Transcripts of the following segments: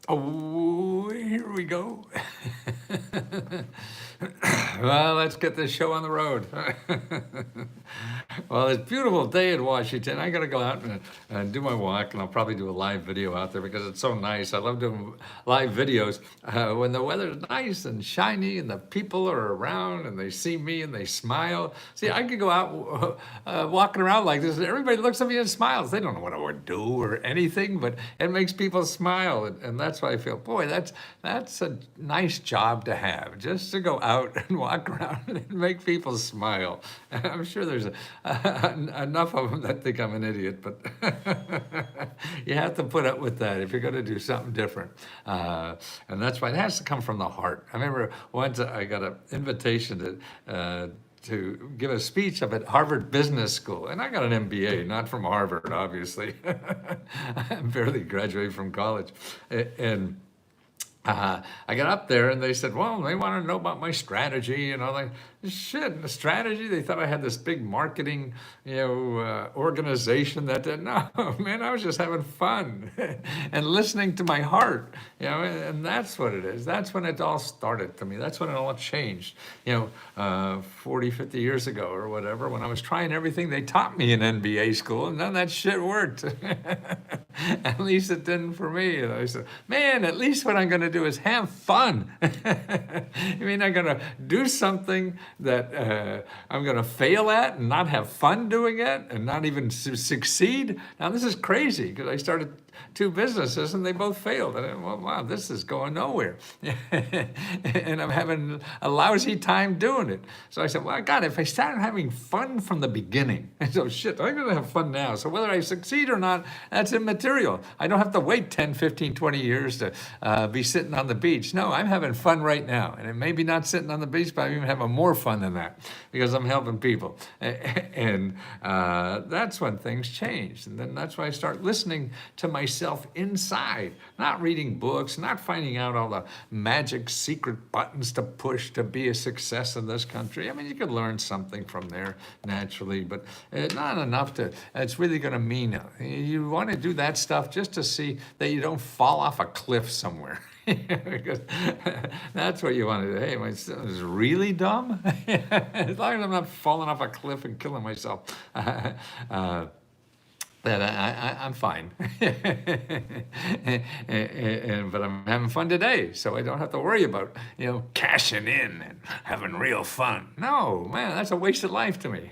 Oh, here we go. Well, let's get this show on the road. Well, it's a beautiful day in Washington. I got to go out and do my walk, and I'll probably do a live video out there because it's so nice. I love doing live videos when the weather's nice and shiny and the people are around and they see me and they smile. See, I could go out walking around like this, and everybody looks at me and smiles. They don't know what I would do or anything, but it makes people smile, and that's why I feel, boy, that's a nice job to have, just to go out and walk around and make people smile. I'm sure there's enough of them that think I'm an idiot, but you have to put up with that if you're going to do something different. And that's why it has to come from the heart. I remember once I got an invitation to give a speech up at Harvard Business School. And I got an MBA, not from Harvard, obviously. I barely graduated from college. And I got up there and they said, well, they want to know about my strategy and all that. Shit, the strategy? They thought I had this big marketing, organization that did. No, man, I was just having fun and listening to my heart, and that's what it is. That's when it all started to me. That's when it all changed, 40, 50 years ago or whatever, when I was trying everything they taught me in NBA school and none of that shit worked. At least it didn't for me. And I said, man, at least what I'm going to do is have fun. You mean I'm going to do something that I'm going to fail at and not have fun doing it and not even succeed? Now, this is crazy because I started two businesses and they both failed. And well, wow, this is going nowhere. And I'm having a lousy time doing it. So I said, well, God, if I started having fun from the beginning, so shit, I'm going to have fun now. So whether I succeed or not, that's immaterial. I don't have to wait 10, 15, 20 years to be sitting on the beach. No, I'm having fun right now. And it may be not sitting on the beach, but I'm even having more fun than that because I'm helping people. And that's when things change. And then that's why I start listening to myself inside, not reading books, not finding out all the magic secret buttons to push to be a success in this country. I mean, you could learn something from there naturally, but not enough to, it's really going to mean, you want to do that stuff just to see that you don't fall off a cliff somewhere. Because that's what you want to do. Hey, my son is really dumb. As long as I'm not falling off a cliff and killing myself, that I'm fine. But I'm having fun today, so I don't have to worry about, cashing in and having real fun. No, man, that's a wasted life to me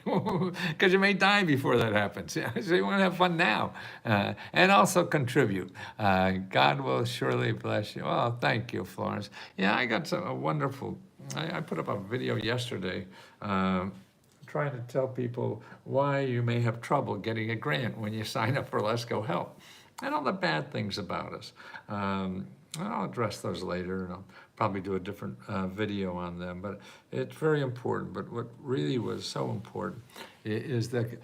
because you may die before that happens. So you want to have fun now and also contribute. God will surely bless you. Oh, thank you, Florence. Yeah, I got a wonderful, I put up a video yesterday trying to tell people why you may have trouble getting a grant when you sign up for Let's Go Help and all the bad things about us. I'll address those later, and I'll probably do a different video on them, but it's very important. But what really was so important is the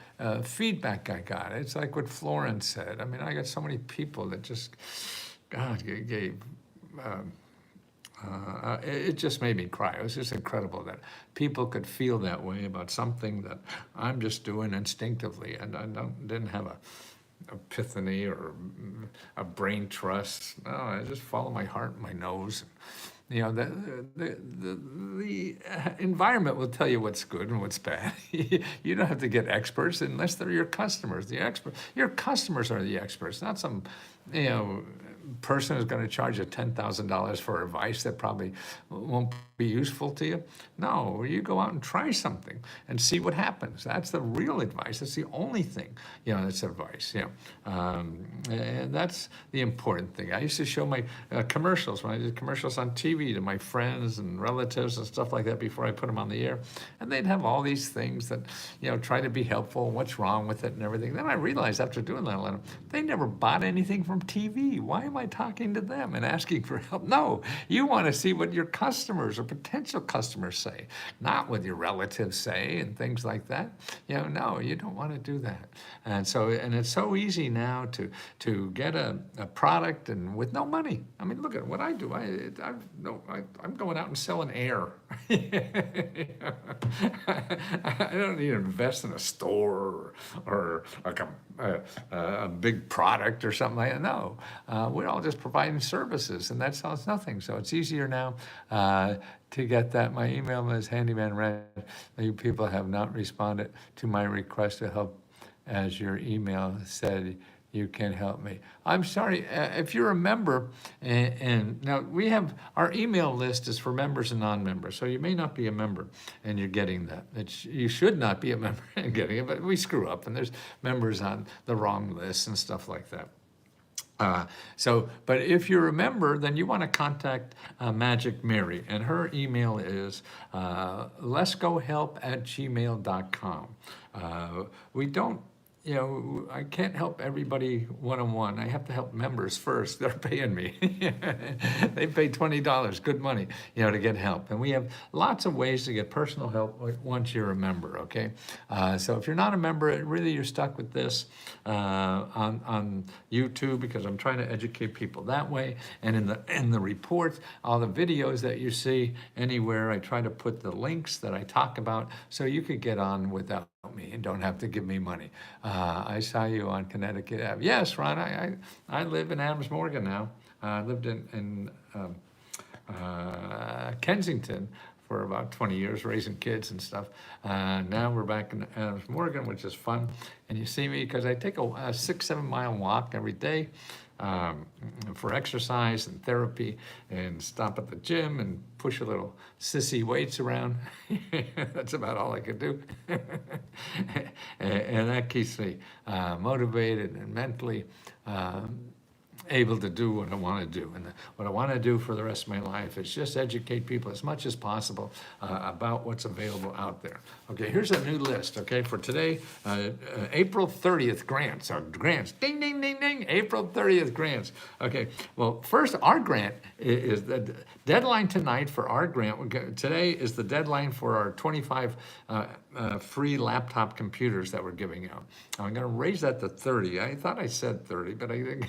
feedback I got. It's like what Florence said. I mean, I got so many people that just, God, gave it just made me cry. It was just incredible that people could feel that way about something that I'm just doing instinctively, and I didn't have a epiphany or a brain trust. No, I just follow my heart and my nose. The environment will tell you what's good and what's bad. You don't have to get experts unless they're your customers. Your customers are the experts, not some, person who's going to charge you $10,000 for advice that probably won't be useful to you. No, you go out and try something and see what happens. That's the real advice. That's the only thing, that's advice. And that's the important thing. I used to show my commercials when I did commercials on TV to my friends and relatives and stuff like that before I put them on the air. And they'd have all these things that, try to be helpful, what's wrong with it and everything. Then I realized after doing that, they never bought anything from TV. Why am I talking to them and asking for help? No, you want to see what your customers or potential customers say, not what your relatives say and things like that. No, you don't want to do that. And it's so easy now to get a product and with no money. I mean, look at what I do. I'm going out and selling air. I don't need to invest in a store or like a a big product or something like that. No, we're all just providing services, and that sounds nothing. So it's easier now to get that. My email is handymanred. You people have not responded to my request to help, as your email said you can help me. I'm sorry, if you're a member, and now we have, our email list is for members and non-members, so you may not be a member and you're getting that. You should not be a member and getting it, but we screw up and there's members on the wrong list and stuff like that. But if you're a member, then you want to contact Magic Mary, and her email is letsgohelp@gmail.com. We don't, I can't help everybody one-on-one. I have to help members first. They're paying me. They pay $20, good money, to get help. And we have lots of ways to get personal help once you're a member, okay? So if you're not a member, really you're stuck with this on YouTube, because I'm trying to educate people that way. And in the reports, all the videos that you see anywhere, I try to put the links that I talk about so you could get on without me and don't have to give me money. I saw you on Connecticut Ave. Yes, Ron, I live in Adams Morgan now. I lived in Kensington for about 20 years, raising kids and stuff. Now we're back in Adams Morgan, which is fun. And you see me because I take a 6-7 mile walk every day for exercise and therapy, and stop at the gym and push a little sissy weights around. That's about all I can do. And that keeps me motivated and mentally able to do what I want to do. And what I want to do for the rest of my life is just educate people as much as possible about what's available out there. Okay, here's a new list, okay, for today, April 30th grants. Grants, ding, ding, ding, ding, April 30th grants. Okay, well, first, our grant is the deadline tonight for our grant. Today is the deadline for our 25 free laptop computers that we're giving out. I'm going to raise that to 30. I thought I said 30, but I didn't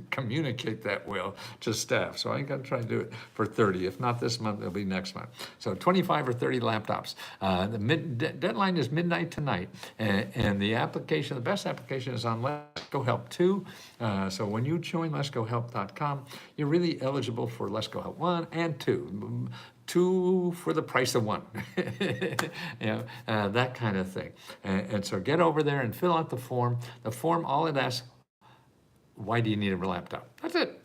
communicate that well to staff. So I'm going to try to do it for 30. If not this month, it'll be next month. So 25 or 30 laptops. The deadline is midnight tonight. And the application, the best application is on Let's Go Help 2. So when you join letsgohelp.com, you're really eligible for Let's Go Help 1 and 2. 2 for the price of 1, that kind of thing. And so get over there and fill out the form. The form, all it asks, why do you need a laptop? That's it.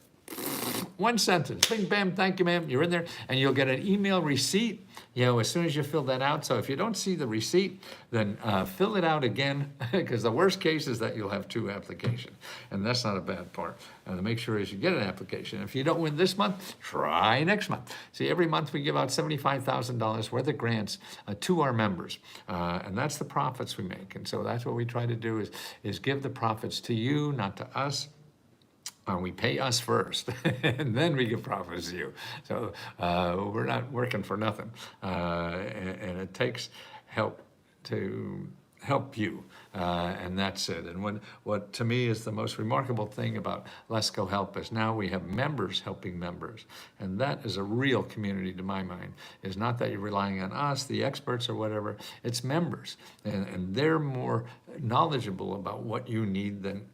One sentence, bing, bam, thank you, ma'am. You're in there, and you'll get an email receipt, as soon as you fill that out. So if you don't see the receipt, then fill it out again, because the worst case is that you'll have 2 applications, and that's not a bad part. And make sure as you get an application. If you don't win this month, try next month. See, every month we give out $75,000 worth of grants to our members, and that's the profits we make. And so that's what we try to do is give the profits to you, not to us. We pay us first, and then we give profits to you. So we're not working for nothing, and it takes help to help you, and that's it. And what to me is the most remarkable thing about Let's Go Help is now we have members helping members, and that is a real community to my mind. It's not that you're relying on us, the experts or whatever. It's members, and they're more knowledgeable about what you need than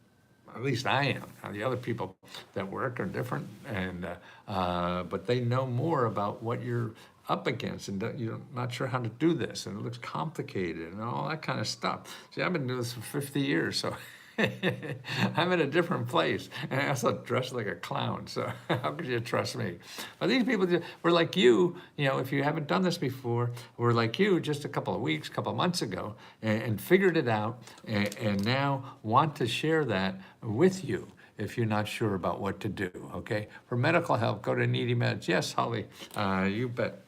at least I am. Now, the other people that work are different, and but they know more about what you're up against, and you're not sure how to do this, and it looks complicated, and all that kind of stuff. See, I've been doing this for 50 years, so I'm in a different place, and I also dress like a clown, so how could you trust me? But these people were like you, if you haven't done this before, were like you just a couple of months ago, and figured it out, and now want to share that with you if you're not sure about what to do, okay? For medical help, go to Needy Meds. Yes, Holly, you bet.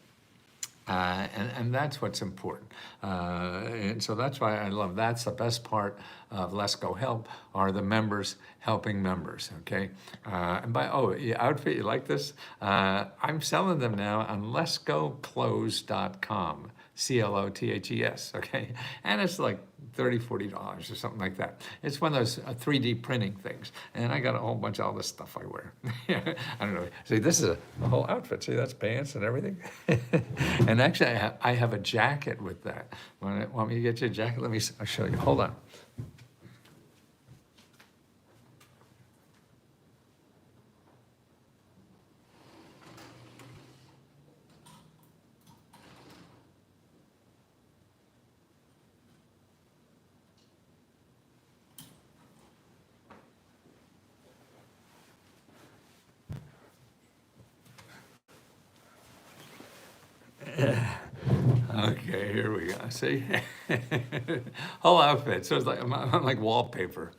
And that's what's important. And so that's why I love, that's the best part of Let's Go Help, are the members helping members, okay? And your outfit, you like this? I'm selling them now on letsgoclothes.com. CLOTHES, okay? And it's like $30, $40 or something like that. It's one of those 3D printing things. And I got a whole bunch of all this stuff I wear. I don't know. See, this is a whole outfit. See, that's pants and everything. And actually, I have a jacket with that. Want me to get you a jacket? I'll show you. Hold on. Okay, here we go. See, whole outfit. So it's like I'm like wallpaper.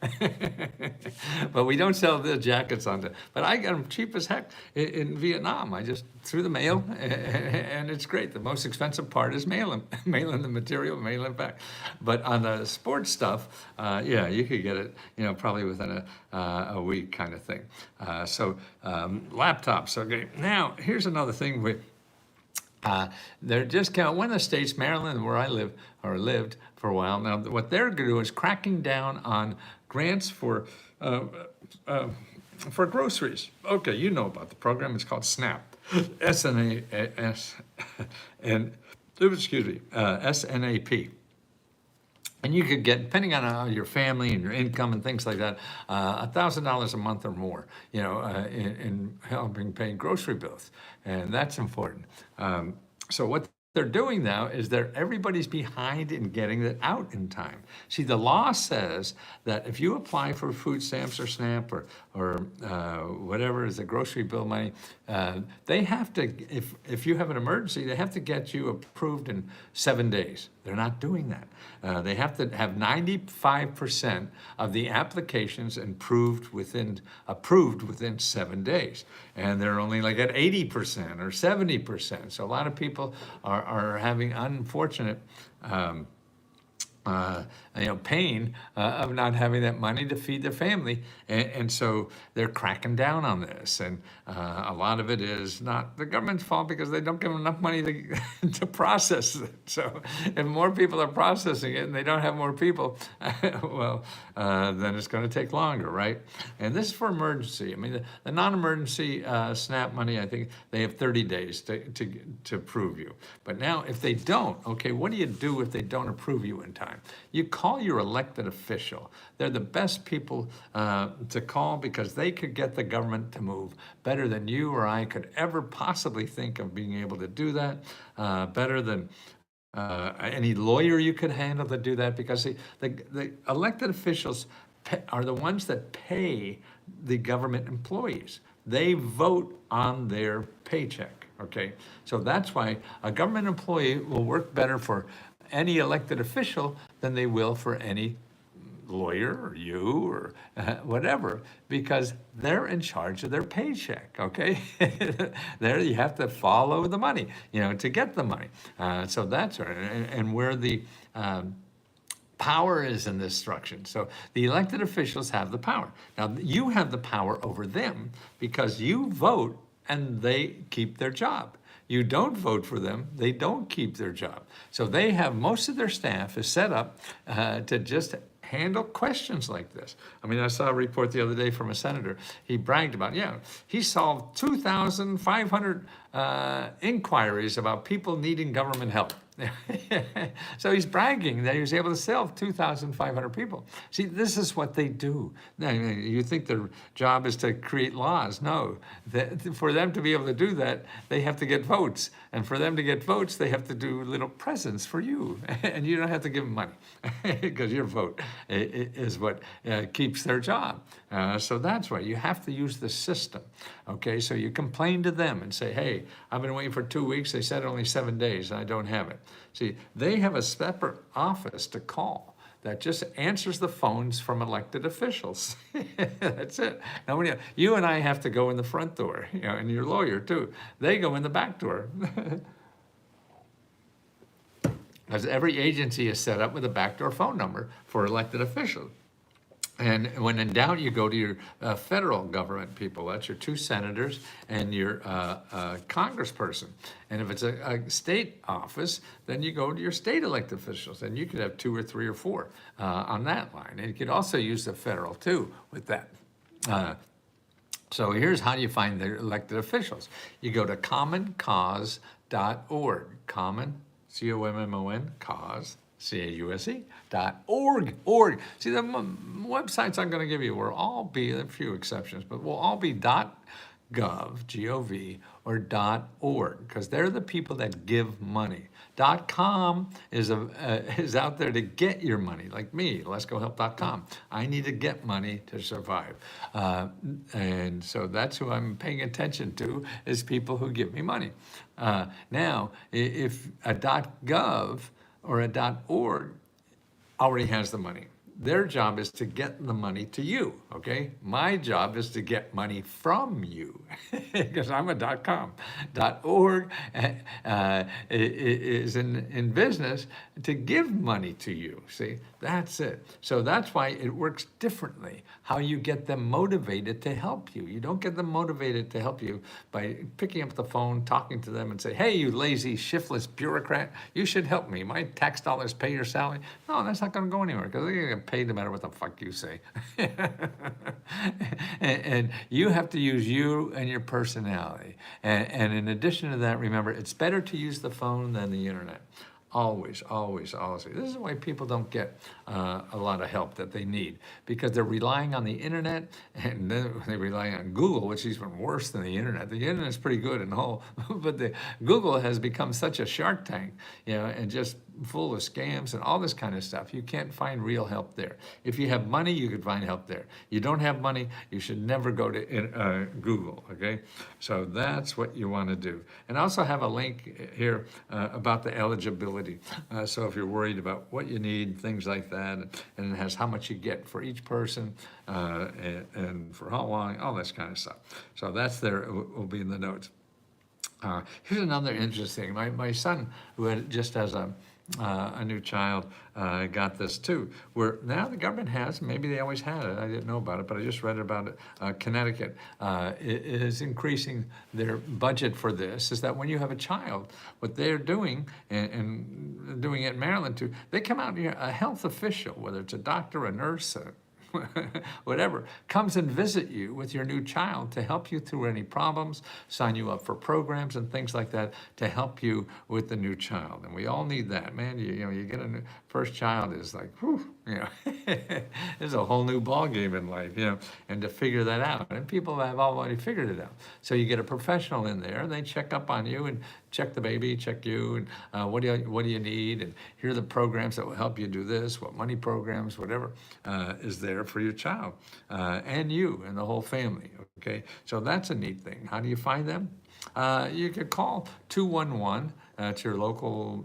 But we don't sell the jackets on the. But I got them cheap as heck in Vietnam. I just threw the mail, and it's great. The most expensive part is mailing, mailing the material, mailing it back. But on the sports stuff, yeah, you could get it, probably within a week kind of thing. Laptops. Okay, now here's another thing with. They're just one of the states, Maryland, where I live or lived for a while. Now, what they're going to do is cracking down on grants for groceries. Okay, you know about the program. It's called SNAP, S-N-A-S, and excuse me, SNAP. And you could get, depending on your family and your income and things like that, $1,000 a month or more, in helping pay grocery bills. And that's important. So what they're doing now is everybody's behind in getting it out in time. See, the law says that if you apply for food stamps or SNAP or whatever is the grocery bill money, they have to, if you have an emergency, they have to get you approved in 7 days. They're not doing that. They have to have 95% of the applications approved within 7 days. And they're only like at 80% or 70%. So a lot of people are having unfortunate pain of not having that money to feed their family. And so they're cracking down on this. And a lot of it is not the government's fault because they don't give them enough money to process it. So if more people are processing it and they don't have more people, well, then it's going to take longer, right? And this is for emergency. I mean, the non-emergency SNAP money, I think they have 30 days to approve you. But now if they don't, okay, what do you do if they don't approve you in time? You call your elected official. They're the best people to call because they could get the government to move better than you or I could ever possibly think of being able to do that, better than any lawyer you could handle to do that, because the elected officials are the ones that pay the government employees. They vote on their paycheck, okay? So that's why a government employee will work better for any elected official than they will for any lawyer or you or whatever, because they're in charge of their paycheck, okay? There you have to follow the money, to get the money. So that's right, and where the power is in this structure. So the elected officials have the power. Now you have the power over them because you vote and they keep their job. You don't vote for them, they don't keep their job. So they have, most of their staff is set up to just handle questions like this. I mean, I saw a report the other day from a senator. He bragged about, he solved 2,500 inquiries about people needing government help. So he's bragging that he was able to solve 2,500 people. See, this is what they do. Now, you think their job is to create laws. No, for them to be able to do that, they have to get votes. And for them to get votes, they have to do little presents for you. And you don't have to give them money because your vote is what keeps their job. So that's why you have to use the system. Okay, so you complain to them and say, hey, I've been waiting for 2 weeks. They said only 7 days and I don't have it. See, they have a separate office to call that just answers the phones from elected officials. That's it. Now, when you and I have to go in the front door, and your lawyer too, they go in the back door. Because every agency is set up with a backdoor phone number for elected officials. And when in doubt, you go to your federal government people. That's your 2 senators and your congressperson. And if it's a state office, then you go to your state elected officials. And you could have 2 or 3 or 4 on that line. And you could also use the federal too with that. So here's how you find the elected officials. You go to commoncause.org. Common, C-O-M-M-O-N, cause. CAUSE.org. See, the websites I'm going to give you will all be, a few exceptions, but will all be .gov, G-O-V, or .org, because they're the people that give money. .com is out there to get your money, like me, letsgohelp.com. I need to get money to survive. And so that's who I'm paying attention to, is people who give me money. Now, if a .gov or a .org already has the money, their job is to get the money to you, okay? My job is to get money from you, because I'm a .com. .org is in business to give money to you, see? That's it. So that's why it works differently, how you get them motivated to help you. You don't get them motivated to help you by picking up the phone, talking to them and say, hey, you lazy, shiftless bureaucrat, you should help me. My tax dollars pay your salary. No, that's not gonna go anywhere, because they're gonna get paid no matter what the fuck you say. and you have to use you and your personality. And in addition to that, remember, it's better to use the phone than the internet. Always, always, always. This is why people don't get a lot of help that they need, because they're relying on the internet, and then they rely on Google, which is even worse than the internet. The internet's pretty good and all, but Google has become such a shark tank, and just full of scams and all this kind of stuff. You can't find real help there. If you have money, you could find help there. You don't have money, you should never go to Google, okay? So that's what you want to do. And I also have a link here about the eligibility. So if you're worried about what you need, things like that, and it has how much you get for each person, and for how long, all this kind of stuff. So that's there, it will be in the notes. Here's another interesting, my son, who just has a new child, got this too, where now the government has, maybe they always had it, I didn't know about it, but I just read about it. Connecticut is increasing their budget for this, is that when you have a child, what they're doing, and doing it in Maryland too, they come out here, a health official, whether it's a doctor, a nurse, whatever, comes and visit you with your new child to help you through any problems, sign you up for programs and things like that to help you with the new child. And we all need that, man. You get a new, first child is like, whew, there's a whole new ball game in life, and to figure that out. And people have already figured it out. So you get a professional in there, and they check up on you and check the baby, check you, and what do you need, and here are the programs that will help you do this, what money programs, whatever is there for your child, and you and the whole family, okay? So that's a neat thing. How do you find them? You could call 211, it's your local,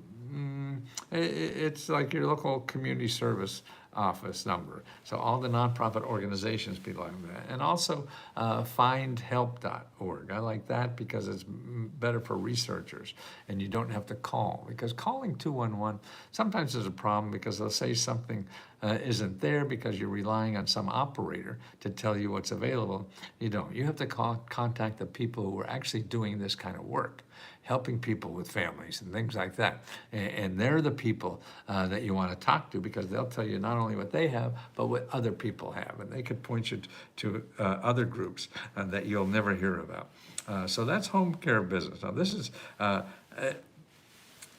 it's like your local community service office number. So all the nonprofit organizations belong to that. And also findhelp.org. I like that because it's better for researchers and you don't have to call. Because calling 211 sometimes is a problem because they'll say something isn't there because you're relying on some operator to tell you what's available. You don't. You have to contact the people who are actually doing this kind of work, helping people with families and things like that. And they're the people that you want to talk to because they'll tell you not only what they have, but what other people have. And they could point you to other groups that you'll never hear about. So that's home care business. Now this is,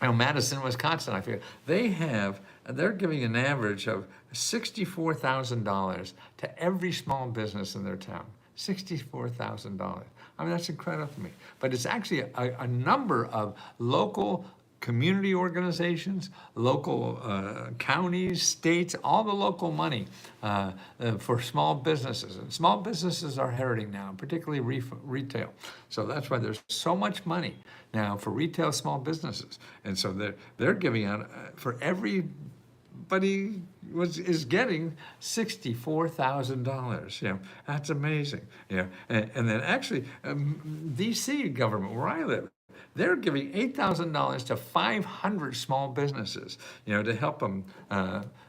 Madison, Wisconsin, I feel, they're giving an average of $64,000 to every small business in their town. $64,000. I mean, that's incredible to me. But it's actually a number of local community organizations, local counties, states, all the local money for small businesses. And small businesses are hurting now, particularly retail. So that's why there's so much money now for retail small businesses. And so they're giving out for everybody is getting $64,000. That's amazing. And then actually, DC government, where I live, they're giving $8,000 to 500 small businesses, to help them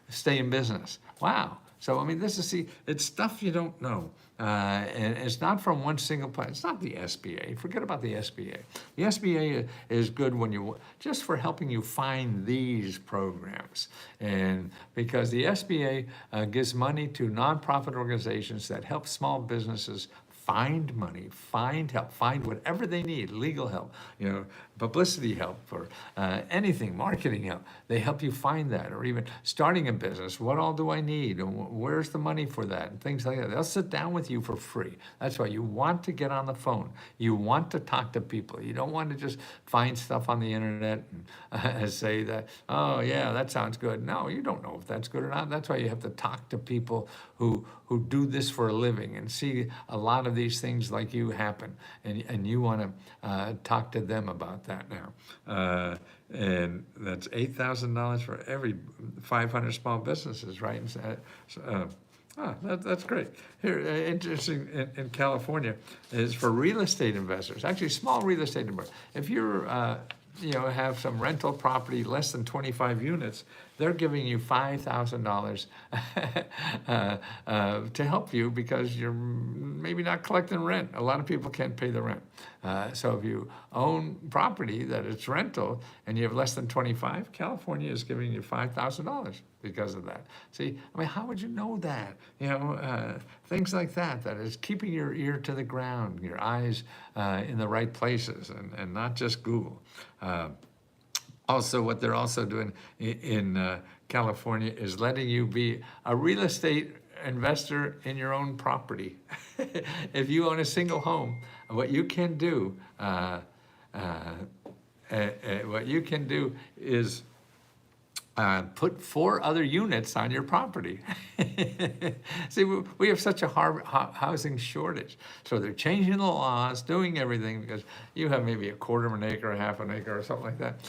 stay in business. Wow. So, I mean, it's stuff you don't know. And it's not from one single place. It's not the SBA. Forget about the SBA. The SBA is good just for helping you find these programs. And because the SBA gives money to nonprofit organizations that help small businesses find money, find help, find whatever they need, legal help, publicity help, or anything, marketing help. They help you find that, or even starting a business. What all do I need? And where's the money for that? And things like that. They'll sit down with you for free. That's why you want to get on the phone. You want to talk to people. You don't want to just find stuff on the internet and say that, oh yeah, that sounds good. No, you don't know if that's good or not. That's why you have to talk to people who do this for a living and see a lot of these things like you happen, and you want to talk to them about that now. And that's $8,000 for every 500 small businesses, right? That's great. Here, interesting in California is for real estate investors, actually small real estate investors. If you're, have some rental property less than 25 units, they're giving you $5,000 to help you because you're maybe not collecting rent. A lot of people can't pay the rent. So if you own property that it's rental and you have less than 25, California is giving you $5,000 because of that. See, how would you know that? Things like that is keeping your ear to the ground, your eyes in the right places, and not just Google. Also, what they're also doing in California is letting you be a real estate investor in your own property. If you own a single home, what you can do is put 4 other units on your property. See, we have such a housing shortage. So they're changing the laws, doing everything, because you have maybe a quarter of an acre, a half an acre, or something like that.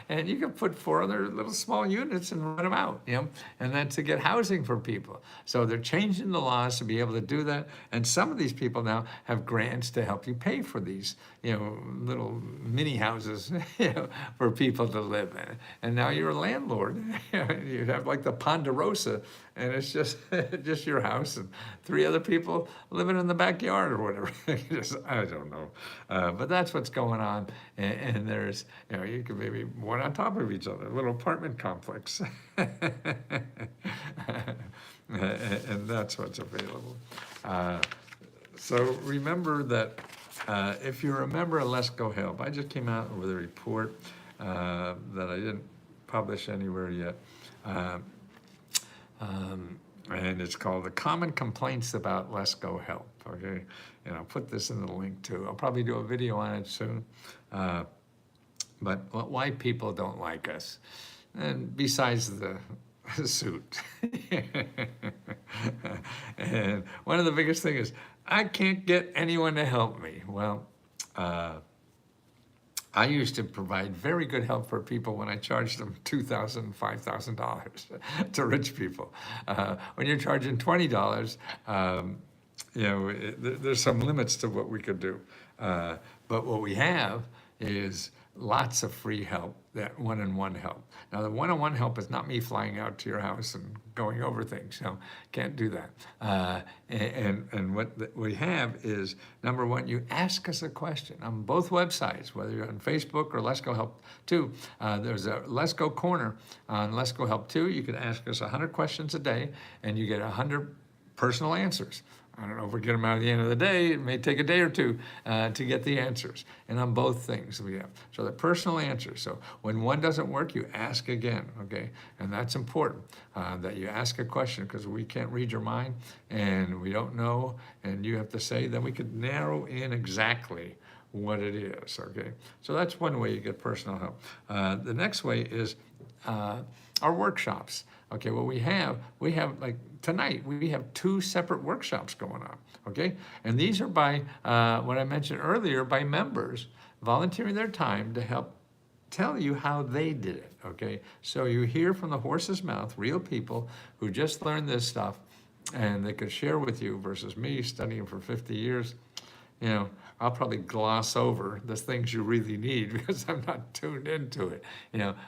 And you can put 4 other little small units and rent them out, and then to get housing for people. So they're changing the laws to be able to do that. And some of these people now have grants to help you pay for these, little mini houses, for people to live in. And now you're a landlord. You have like the Ponderosa, and it's just your house and 3 other people living in the backyard or whatever. I don't know, but that's what's going on. And there's, you can maybe one on top of each other, a little apartment complex, and that's what's available. So remember that if you're a member of Let's Go Help, I just came out with a report that I didn't publish anywhere yet. And it's called The Common Complaints About Let's Go Help, okay? And I'll put this in the link too. I'll probably do a video on it soon. But why people don't like us, and besides the suit. And one of the biggest things is, I can't get anyone to help me. Well, I used to provide very good help for people when I charged them $2,000, $5,000 to rich people. When you're charging $20, there's some limits to what we could do. But what we have is lots of free help, that one-on-one help. Now, the one-on-one help is not me flying out to your house and going over things. Can't do that. And what we have is, number one, you ask us a question on both websites, whether you're on Facebook or Let's Go Help 2. There's a Let's Go corner on Let's Go Help 2. You can ask us 100 questions a day, and you get 100 personal answers. I don't know if we get them out at the end of the day. It may take a day or two to get the answers. And on both things we have. So the personal answers. So when one doesn't work, you ask again, okay? And that's important, that you ask a question, because we can't read your mind and we don't know, and you have to say, then we could narrow in exactly what it is, okay? So that's one way you get personal help. The next way is our workshops. Okay, well, we have like tonight, we have 2 separate workshops going on, okay? And these are by, what I mentioned earlier, by members volunteering their time to help tell you how they did it, okay? So you hear from the horse's mouth, real people who just learned this stuff, and they could share with you versus me studying for 50 years. I'll probably gloss over the things you really need because I'm not tuned into it,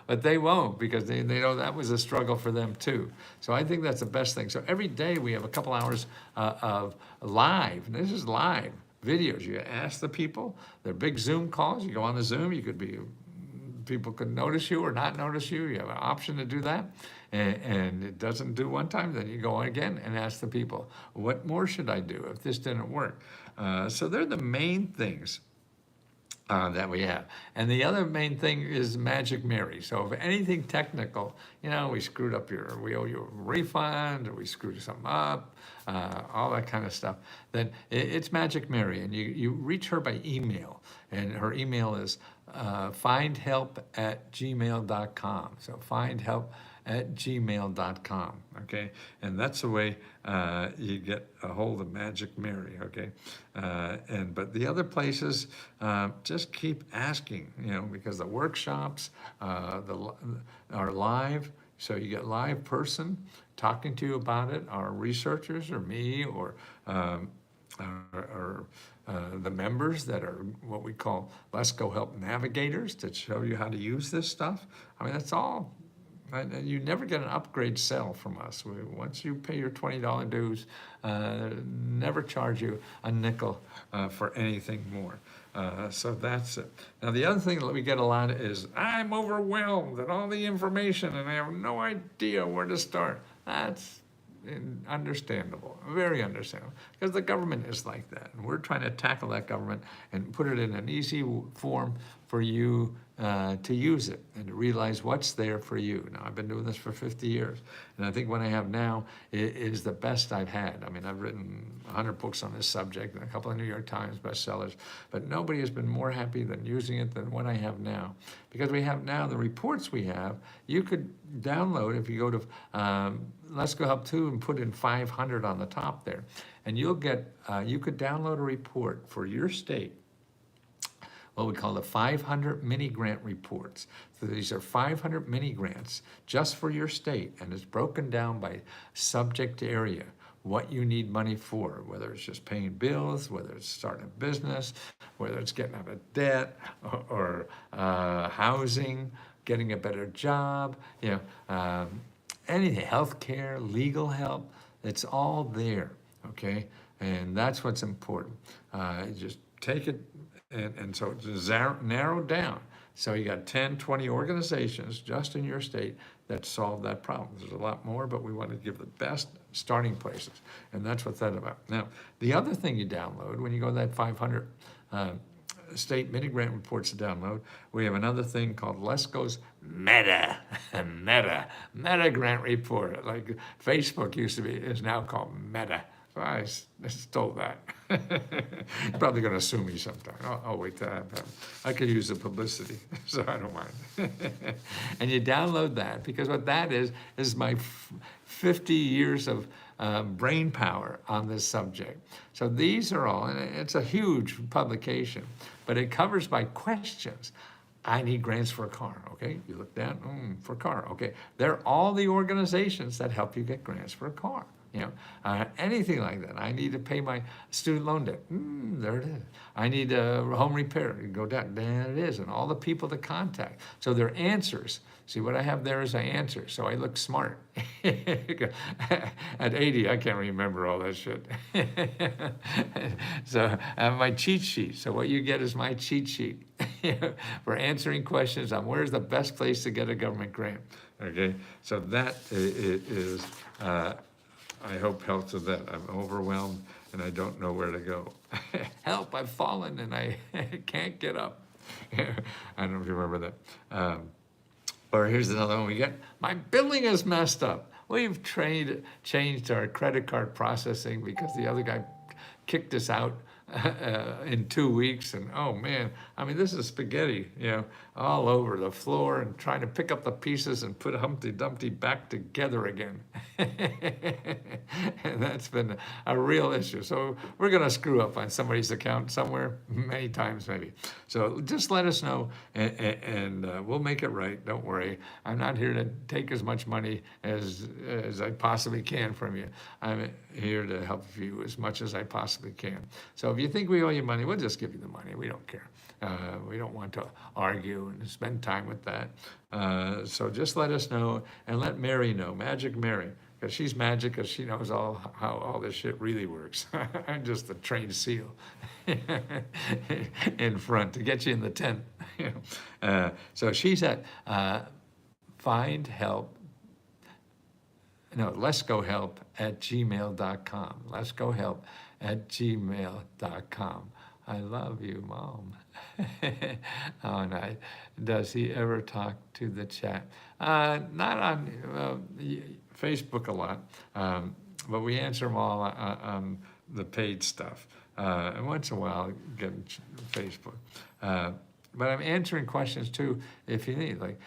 but they won't, because they know that was a struggle for them too. So I think that's the best thing. So every day we have a couple hours of live, and this is live videos. You ask the people, they're big Zoom calls. You go on the Zoom, you could be people could notice you or not notice you. You have an option to do that. And it doesn't do one time, then you go on again and ask the people, what more should I do if this didn't work? So they're the main things that we have. And the other main thing is Magic Mary. So if anything technical, we screwed up we owe you a refund, or we screwed something up, all that kind of stuff, then it's Magic Mary. And you reach her by email. And her email is findhelp@gmail.com. So findhelp@gmail.com, okay? And that's the way you get a hold of Magic Mary, okay? But the other places, just keep asking, because the workshops are live, so you get live person talking to you about it, our researchers or me or the members that are what we call Let's Go Help navigators that show you how to use this stuff. I mean, that's all. You never get an upgrade sale from us. Once you pay your $20 dues, never charge you a nickel for anything more. So that's it. Now, the other thing that we get a lot is, I'm overwhelmed at all the information and I have no idea where to start. That's understandable, very understandable, because the government is like that. And we're trying to tackle that government and put it in an easy form for you to use it and to realize what's there for you. Now, I've been doing this for 50 years, and I think what I have now is the best I've had. I mean, I've written 100 books on this subject and a couple of New York Times bestsellers, but nobody has been more happy than using it than what I have now. Because we have now the reports we have, you could download if you go to Let's Go Help 2 and put in 500 on the top there, and you'll get, you could download a report for your state, what we call the 500 mini grant reports. So these are 500 mini grants just for your state, and it's broken down by subject area, what you need money for, whether it's just paying bills, whether it's starting a business, whether it's getting out of debt, or housing, getting a better job, anything, healthcare, legal help, it's all there, okay? And that's what's important. Just take it, and so it's narrowed down. So you got 10, 20 organizations just in your state that solve that problem. There's a lot more, but we want to give the best starting places, and that's what that's about. Now, the other thing you download, when you go to that 500 state mini grant reports to download, we have another thing called Let's Go's Meta grant report. Like Facebook used to be, is now called Meta. I stole that. He's probably going to sue me sometime. I'll wait till I have him. I could use the publicity, so I don't mind. And you download that, because what that is my 50 years of brain power on this subject. So these are all, and it's a huge publication, but it covers by questions. I need grants for a car, okay? You look down, for a car, okay? They're all the organizations that help you get grants for a car. Anything like that. I need to pay my student loan debt. There it is. I need a home repair. You go down, there it is, and all the people to contact. So they're answers. See, what I have there is an answer, so I look smart. At 80, I can't remember all that shit. So I have my cheat sheet. So what you get is my cheat sheet for answering questions on where's the best place to get a government grant. Okay, so that is I hope helps with that. I'm overwhelmed and I don't know where to go. Help, I've fallen and I can't get up. I don't know if you remember that. Or here's another one we get. My billing is messed up. We've changed our credit card processing because the other guy kicked us out in 2 weeks, and oh man, I mean, this is spaghetti, all over the floor, and trying to pick up the pieces and put Humpty Dumpty back together again. And that's been a real issue. So we're gonna screw up on somebody's account somewhere, many times maybe. So just let us know, and we'll make it right, don't worry. I'm not here to take as much money as I possibly can from you. I'm here to help you as much as I possibly can. So if you think we owe you money, we'll just give you the money. We don't care. We don't want to argue and spend time with that. So just let us know, and let Mary know, Magic Mary, because she's magic, because she knows how all this shit really works. I'm just the trained seal in front to get you in the tent. So she's at find help. No, let's go help at gmail.com. Let's go help at gmail.com. I love you, Mom. Oh, nice. Does he ever talk to the chat? Not on Facebook a lot, but we answer them all on the paid stuff. And once in a while, get Facebook. But I'm answering questions too if you need, like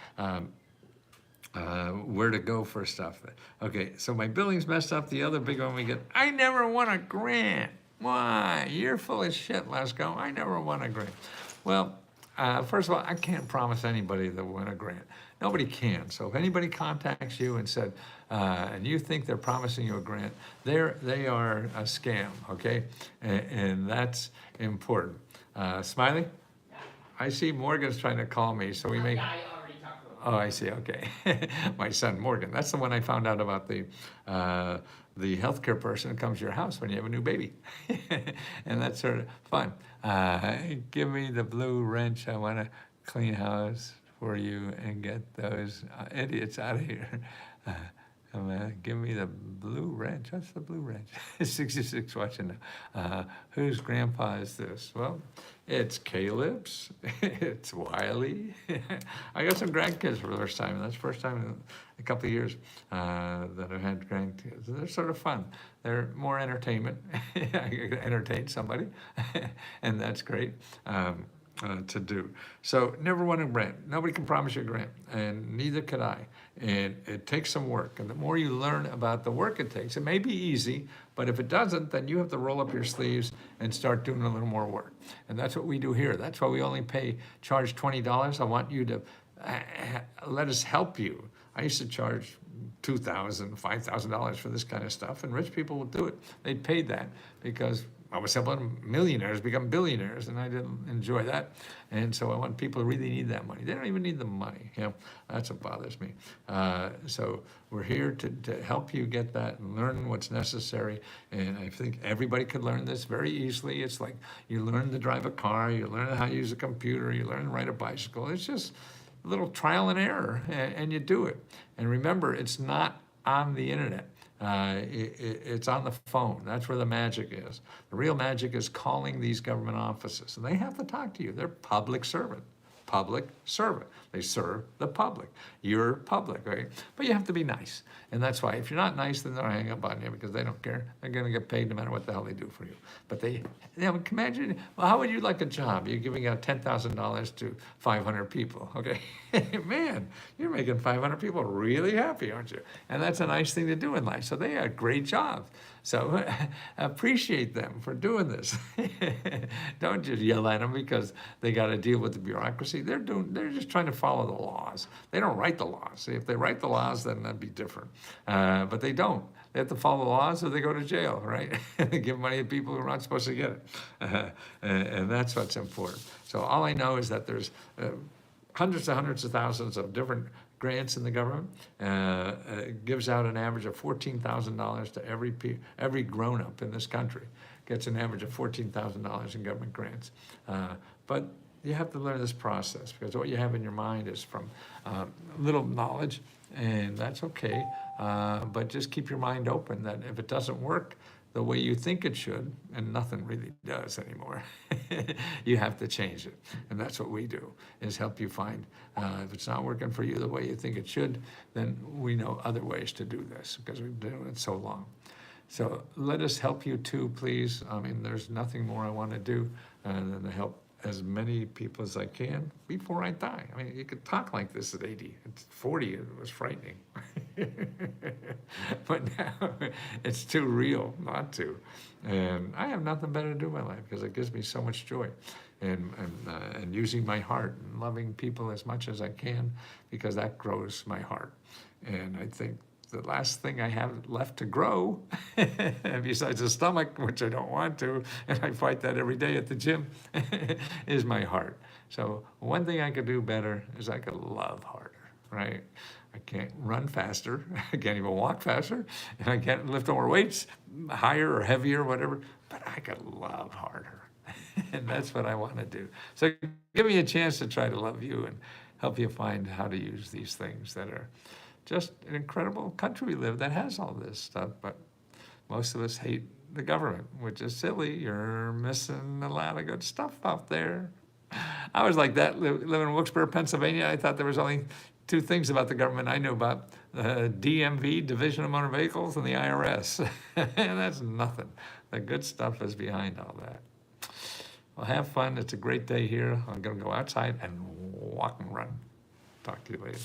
where to go for stuff. Okay, so my billing's messed up. The other big one we get, I never won a grant. Why? You're full of shit, Lesko. I never won a grant. Well, first of all, I can't promise anybody they'll win a grant. Nobody can. So if anybody contacts you and said, and you think they're promising you a grant, they are a scam, okay? And that's important. Smiley? I see Morgan's trying to call me, so we may. Yeah, I already talked to him. Oh, I see. Okay, my son Morgan. That's the one I found out about the healthcare person who comes to your house when you have a new baby, and that's sort of fun. Give me the blue wrench. I want to clean house for you and get those idiots out of here. Give me the blue wrench. What's the blue wrench? 66 watching now. Whose grandpa is this? Well, it's Caleb's. It's Wiley. I got some grandkids for the first time. And that's the first time in a couple of years that I've had grandkids. They're sort of fun. They're more entertainment. I can entertain somebody, and that's great. To do. So never won a grant. Nobody can promise you a grant, and neither can I. And it takes some work. And the more you learn about the work it takes, it may be easy, but if it doesn't, then you have to roll up your sleeves and start doing a little more work. And that's what we do here. That's why we only charge $20. I want you to let us help you. I used to charge $2,000, $5,000 for this kind of stuff, and rich people would do it. They paid that because I was helping millionaires become billionaires, and I didn't enjoy that. And so I want people who really need that money. They don't even need the money. That's what bothers me. So we're here to help you get that and learn what's necessary. And I think everybody can learn this very easily. It's like you learn to drive a car, you learn how to use a computer, you learn to ride a bicycle. It's just a little trial and error, and you do it. And remember, it's not on the internet. It's on the phone. That's where the magic is. The real magic is calling these government offices, and they have to talk to you. They're public servant. Public servant. They serve the public. You're public, right? But you have to be nice. And that's why if you're not nice, then they'll hang up on you because they don't care. They're going to get paid no matter what the hell they do for you. But imagine, well, how would you like a job? You're giving out $10,000 to 500 people, okay? Man, you're making 500 people really happy, aren't you? And that's a nice thing to do in life. So they have great jobs. So appreciate them for doing this. Don't just yell at them because they got to deal with the bureaucracy. They're just trying to follow the laws. They don't write the laws. If they write the laws, then that'd be different. But they don't. They have to follow the laws or they go to jail, right? They give money to people who are not supposed to get it. And that's what's important. So all I know is that there's hundreds of thousands of different grants in the government. Gives out an average of $14,000 to every grown-up in this country. Gets an average of $14,000 in government grants. But you have to learn this process because what you have in your mind is from little knowledge, and that's okay. But just keep your mind open that if it doesn't work the way you think it should, and nothing really does anymore, you have to change it. And that's what we do, is help you find, if it's not working for you the way you think it should, then we know other ways to do this because we've been doing it so long. So let us help you too, please. I mean, there's nothing more I want to do than to help as many people as I can before I die. I mean, you could talk like this at 80. At 40, it was frightening. But now it's too real not to. And I have nothing better to do in my life because it gives me so much joy. And using my heart and loving people as much as I can because that grows my heart. And I think the last thing I have left to grow, besides the stomach, which I don't want to, and I fight that every day at the gym, is my heart. So one thing I could do better is I could love harder, right? I can't run faster, I can't even walk faster, and I can't lift more weights, higher or heavier, whatever, but I could love harder. And That's what I want to do. So give me a chance to try to love you and help you find how to use these things that are just an incredible country we live that has all this stuff, but most of us hate the government, which is silly. You're missing a lot of good stuff out there. I was like that living in Wilkes-Barre, Pennsylvania. I thought there was only two things about the government I knew about: DMV, Division of Motor Vehicles, and the IRS. And that's nothing. The good stuff is behind all that. Well, have fun. It's a great day here. I'm going to go outside and walk and run. Talk to you later.